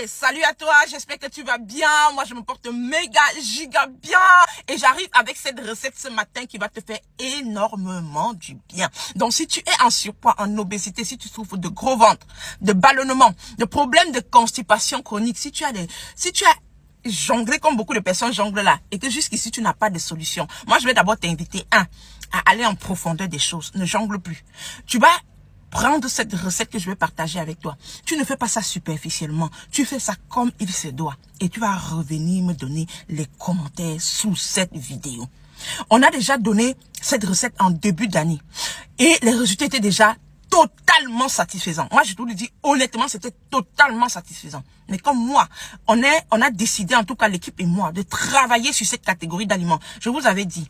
Hey, salut à toi, j'espère que tu vas bien. Moi, je me porte méga, giga bien. Et j'arrive avec cette recette ce matin qui va te faire énormément du bien. Donc, si tu es en surpoids, en obésité, si tu souffres de gros ventre, de ballonnement, de problèmes de constipation chronique, si tu as jonglé comme beaucoup de personnes jonglent là, et que jusqu'ici, tu n'as pas de solution, moi, je vais d'abord t'inviter, à aller en profondeur des choses. Ne jongle plus. Tu vas prendre cette recette que je vais partager avec toi. Tu ne fais pas ça superficiellement. Tu fais ça comme il se doit. Et tu vas revenir me donner les commentaires sous cette vidéo. On a déjà donné cette recette en début d'année. Et les résultats étaient déjà totalement satisfaisants. Moi, je te le dis honnêtement, c'était totalement satisfaisant. Mais comme moi, on a décidé, en tout cas l'équipe et moi, de travailler sur cette catégorie d'aliments. Je vous avais dit,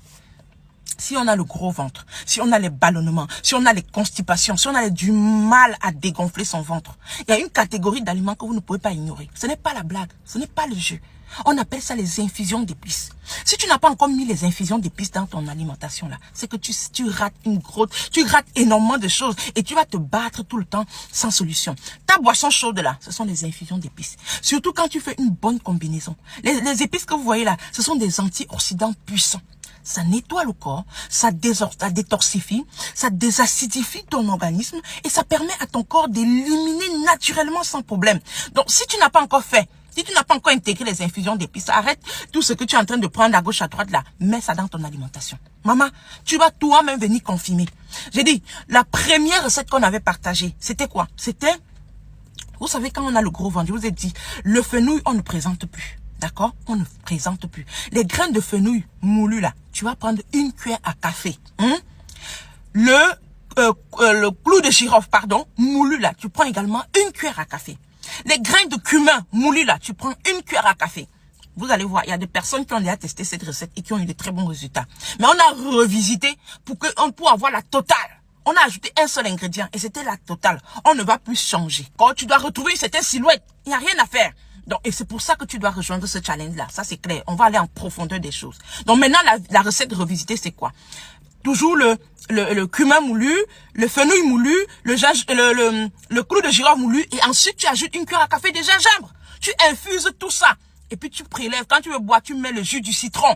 si on a le gros ventre, si on a les ballonnements, si on a les constipations, si on a du mal à dégonfler son ventre, il y a une catégorie d'aliments que vous ne pouvez pas ignorer. Ce n'est pas la blague, ce n'est pas le jeu. On appelle ça les infusions d'épices. Si tu n'as pas encore mis les infusions d'épices dans ton alimentation là, c'est que tu rates tu rates énormément de choses et tu vas te battre tout le temps sans solution. Ta boisson chaude là, ce sont les infusions d'épices. Surtout quand tu fais une bonne combinaison. Les épices que vous voyez là, ce sont des antioxydants puissants. Ça nettoie le corps, ça détoxifie, ça désacidifie ton organisme et ça permet à ton corps d'éliminer naturellement sans problème. Donc, si tu n'as pas encore fait, si tu n'as pas encore intégré les infusions d'épices, arrête tout ce que tu es en train de prendre à gauche, à droite là. Mets ça dans ton alimentation. Maman, tu vas toi-même venir confirmer. J'ai dit, la première recette qu'on avait partagée, c'était quoi? C'était, vous savez, quand on a le gros ventre, je vous ai dit, le fenouil, on ne présente plus. D'accord? On ne présente plus. Les graines de fenouil moulues là, tu vas prendre une cuillère à café. Le clou de girofle, pardon, moulu là, tu prends également une cuillère à café. Les graines de cumin moulues là, tu prends une cuillère à café. Vous allez voir, il y a des personnes qui ont déjà testé cette recette et qui ont eu de très bons résultats. Mais on a revisité pour avoir la totale. On a ajouté un seul ingrédient et c'était la totale. On ne va plus changer. Quand tu dois retrouver une certaine silhouette, il n'y a rien à faire. Donc, et c'est pour ça que tu dois rejoindre ce challenge-là. Ça, c'est clair. On va aller en profondeur des choses. Donc, maintenant, la recette revisitée, c'est quoi? Toujours le cumin moulu, le fenouil moulu, le clou de girofle moulu. Et ensuite, tu ajoutes une cuillère à café de gingembre. Tu infuses tout ça. Et puis, tu prélèves. Quand tu veux boire, tu mets le jus du citron.